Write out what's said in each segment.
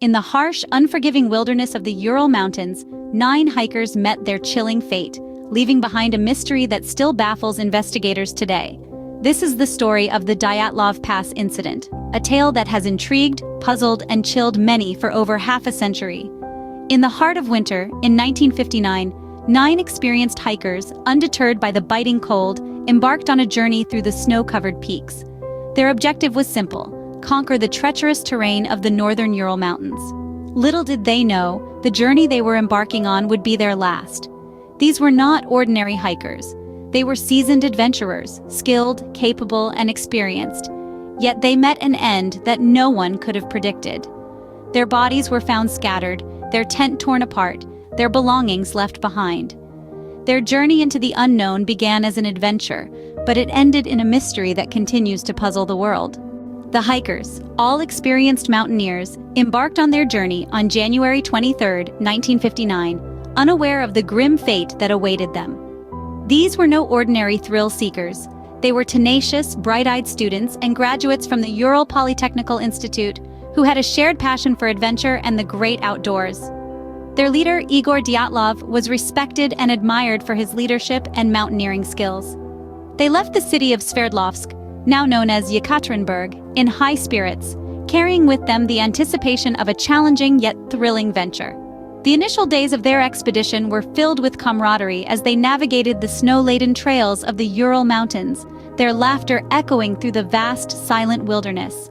In the harsh, unforgiving wilderness of the Ural Mountains, 9 hikers met their chilling fate, leaving behind a mystery that still baffles investigators today. This is the story of the Dyatlov Pass incident, a tale that has intrigued, puzzled, and chilled many for over half a century. In the heart of winter, in 1959, 9 experienced hikers, undeterred by the biting cold, embarked on a journey through the snow-covered peaks. Their objective was simple: conquer the treacherous terrain of the northern Ural Mountains. Little did they know, the journey they were embarking on would be their last. These were not ordinary hikers. They were seasoned adventurers, skilled, capable, and experienced. Yet they met an end that no one could have predicted. Their bodies were found scattered, their tent torn apart, their belongings left behind. Their journey into the unknown began as an adventure, but it ended in a mystery that continues to puzzle the world. The hikers, all experienced mountaineers, embarked on their journey on January 23, 1959, unaware of the grim fate that awaited them. These were no ordinary thrill seekers. They were tenacious, bright-eyed students and graduates from the Ural Polytechnical Institute who had a shared passion for adventure and the great outdoors. Their leader, Igor Dyatlov, was respected and admired for his leadership and mountaineering skills. They left the city of Sverdlovsk, now known as Yekaterinburg, in high spirits, carrying with them the anticipation of a challenging yet thrilling venture. The initial days of their expedition were filled with camaraderie as they navigated the snow-laden trails of the Ural Mountains, their laughter echoing through the vast, silent wilderness.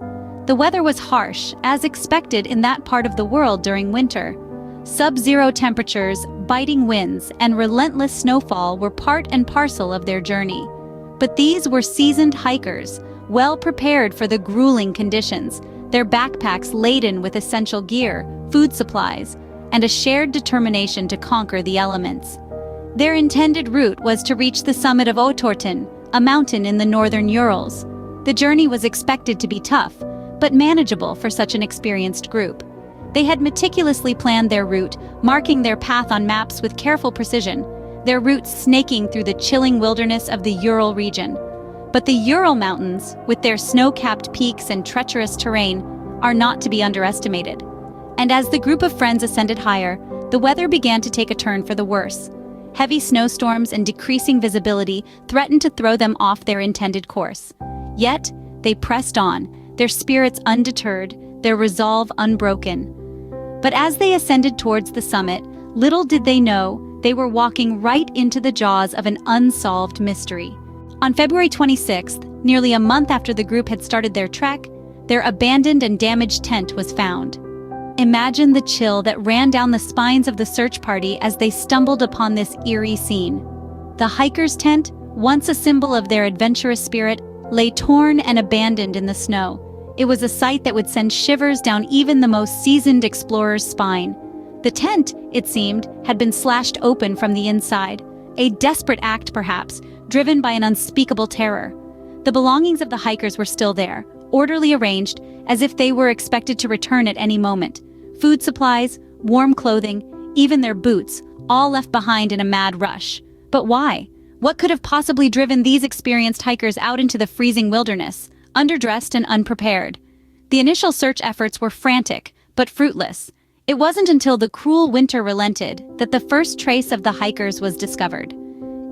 The weather was harsh, as expected in that part of the world during winter. Sub-zero temperatures, biting winds, and relentless snowfall were part and parcel of their journey. But these were seasoned hikers, well prepared for the grueling conditions, their backpacks laden with essential gear, food supplies, and a shared determination to conquer the elements. Their intended route was to reach the summit of Otorten, a mountain in the northern Urals. The journey was expected to be tough, but manageable for such an experienced group. They had meticulously planned their route, marking their path on maps with careful precision, their route snaking through the chilling wilderness of the Ural region. But the Ural Mountains, with their snow-capped peaks and treacherous terrain, are not to be underestimated. And as the group of friends ascended higher, the weather began to take a turn for the worse. Heavy snowstorms and decreasing visibility threatened to throw them off their intended course. Yet, they pressed on, their spirits undeterred, their resolve unbroken. But as they ascended towards the summit, little did they know they were walking right into the jaws of an unsolved mystery. On February 26th, nearly a month after the group had started their trek, their abandoned and damaged tent was found. Imagine the chill that ran down the spines of the search party as they stumbled upon this eerie scene. The hiker's tent, once a symbol of their adventurous spirit, lay torn and abandoned in the snow. It was a sight that would send shivers down even the most seasoned explorer's spine. The tent, it seemed, had been slashed open from the inside, a desperate act perhaps, driven by an unspeakable terror. The belongings of the hikers were still there, orderly arranged, as if they were expected to return at any moment. Food supplies, warm clothing, even their boots, all left behind in a mad rush. But why? What could have possibly driven these experienced hikers out into the freezing wilderness, underdressed and unprepared? The initial search efforts were frantic, but fruitless. It wasn't until the cruel winter relented that the first trace of the hikers was discovered.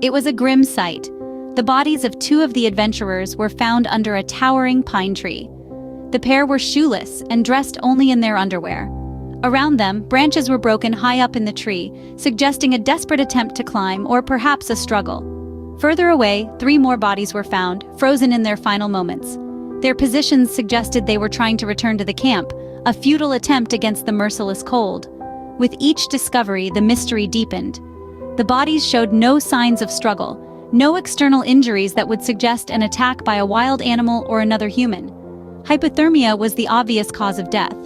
It was a grim sight. The bodies of 2 of the adventurers were found under a towering pine tree. The pair were shoeless and dressed only in their underwear. Around them, branches were broken high up in the tree, suggesting a desperate attempt to climb or perhaps a struggle. Further away, 3 more bodies were found, frozen in their final moments. Their positions suggested they were trying to return to the camp, a futile attempt against the merciless cold. With each discovery, the mystery deepened. The bodies showed no signs of struggle, no external injuries that would suggest an attack by a wild animal or another human. Hypothermia was the obvious cause of death,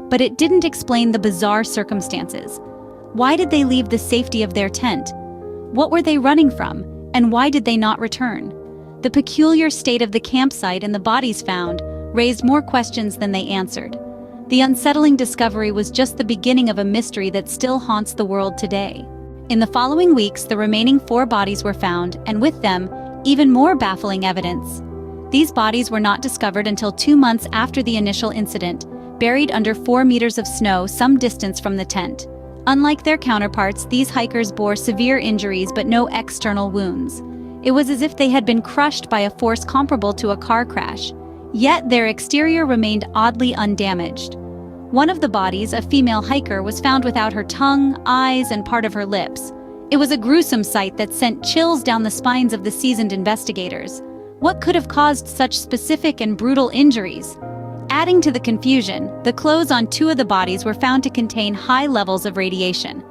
but it didn't explain the bizarre circumstances. Why did they leave the safety of their tent? What were they running from, and why did they not return? The peculiar state of the campsite and the bodies found raised more questions than they answered. The unsettling discovery was just the beginning of a mystery that still haunts the world today. In the following weeks, the remaining 4 bodies were found, and with them, even more baffling evidence. These bodies were not discovered until 2 months after the initial incident, buried under 4 meters of snow some distance from the tent. Unlike their counterparts, these hikers bore severe injuries but no external wounds. It was as if they had been crushed by a force comparable to a car crash. Yet their exterior remained oddly undamaged. One of the bodies, a female hiker, was found without her tongue, eyes, and part of her lips. It was a gruesome sight that sent chills down the spines of the seasoned investigators. What could have caused such specific and brutal injuries? Adding to the confusion, the clothes on 2 of the bodies were found to contain high levels of radiation.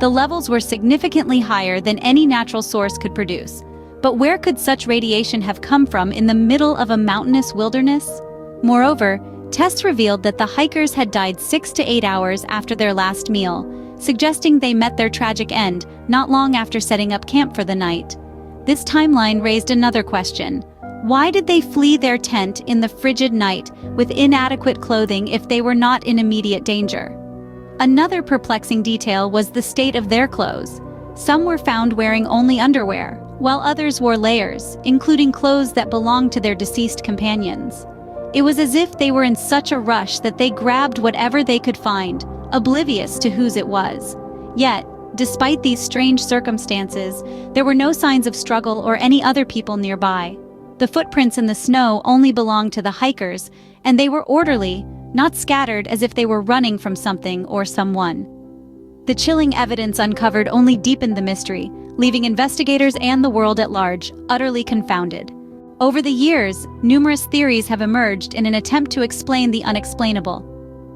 The levels were significantly higher than any natural source could produce. But where could such radiation have come from in the middle of a mountainous wilderness? Moreover, tests revealed that the hikers had died 6 to 8 hours after their last meal, suggesting they met their tragic end not long after setting up camp for the night. This timeline raised another question. Why did they flee their tent in the frigid night with inadequate clothing if they were not in immediate danger? Another perplexing detail was the state of their clothes. Some were found wearing only underwear, while others wore layers, including clothes that belonged to their deceased companions. It was as if they were in such a rush that they grabbed whatever they could find, oblivious to whose it was. Yet, despite these strange circumstances, there were no signs of struggle or any other people nearby. The footprints in the snow only belonged to the hikers, and they were orderly, not scattered as if they were running from something or someone. The chilling evidence uncovered only deepened the mystery, leaving investigators and the world at large utterly confounded. Over the years, numerous theories have emerged in an attempt to explain the unexplainable.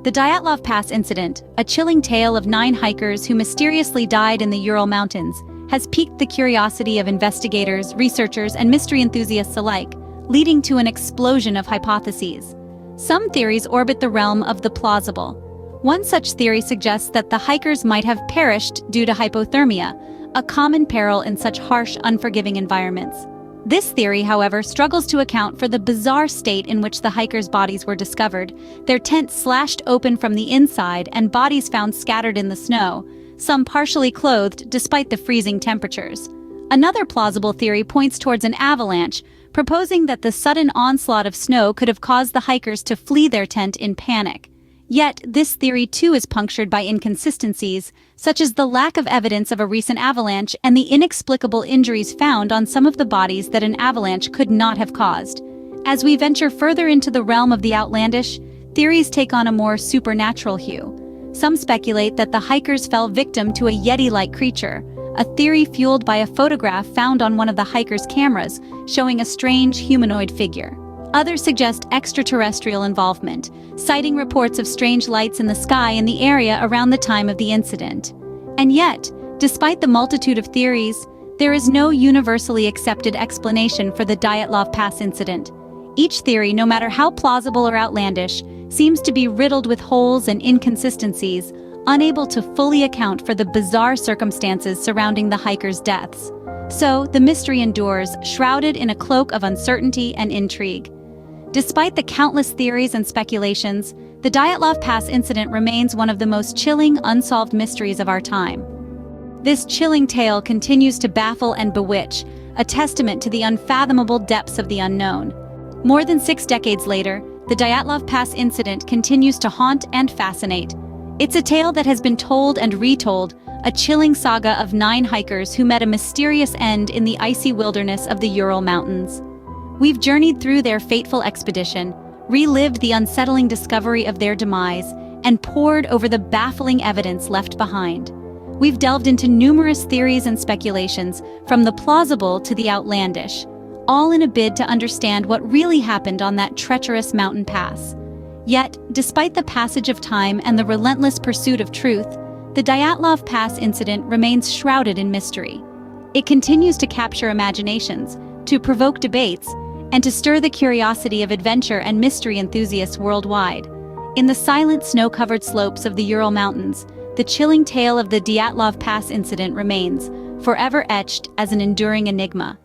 The Dyatlov Pass incident, a chilling tale of 9 hikers who mysteriously died in the Ural Mountains, has piqued the curiosity of investigators, researchers, and mystery enthusiasts alike, leading to an explosion of hypotheses. Some theories orbit the realm of the plausible. One such theory suggests that the hikers might have perished due to hypothermia, a common peril in such harsh, unforgiving environments. This theory, however, struggles to account for the bizarre state in which the hikers' bodies were discovered, their tents slashed open from the inside and bodies found scattered in the snow, some partially clothed despite the freezing temperatures. Another plausible theory points towards an avalanche, proposing that the sudden onslaught of snow could have caused the hikers to flee their tent in panic. Yet, this theory too is punctured by inconsistencies, such as the lack of evidence of a recent avalanche and the inexplicable injuries found on some of the bodies that an avalanche could not have caused. As we venture further into the realm of the outlandish, theories take on a more supernatural hue. Some speculate that the hikers fell victim to a Yeti-like creature, a theory fueled by a photograph found on one of the hikers' cameras showing a strange humanoid figure. Others suggest extraterrestrial involvement, citing reports of strange lights in the sky in the area around the time of the incident. And yet, despite the multitude of theories, there is no universally accepted explanation for the Dyatlov Pass incident. Each theory, no matter how plausible or outlandish, seems to be riddled with holes and inconsistencies, unable to fully account for the bizarre circumstances surrounding the hikers' deaths. So, the mystery endures, shrouded in a cloak of uncertainty and intrigue. Despite the countless theories and speculations, the Dyatlov Pass incident remains one of the most chilling, unsolved mysteries of our time. This chilling tale continues to baffle and bewitch, a testament to the unfathomable depths of the unknown. More than 6 decades later, the Dyatlov Pass incident continues to haunt and fascinate. It's a tale that has been told and retold, a chilling saga of 9 hikers who met a mysterious end in the icy wilderness of the Ural Mountains. We've journeyed through their fateful expedition, relived the unsettling discovery of their demise, and pored over the baffling evidence left behind. We've delved into numerous theories and speculations, from the plausible to the outlandish, all in a bid to understand what really happened on that treacherous mountain pass. Yet, despite the passage of time and the relentless pursuit of truth, the Dyatlov Pass incident remains shrouded in mystery. It continues to capture imaginations, to provoke debates, and to stir the curiosity of adventure and mystery enthusiasts worldwide. In the silent snow-covered slopes of the Ural Mountains, the chilling tale of the Dyatlov Pass incident remains, forever etched as an enduring enigma.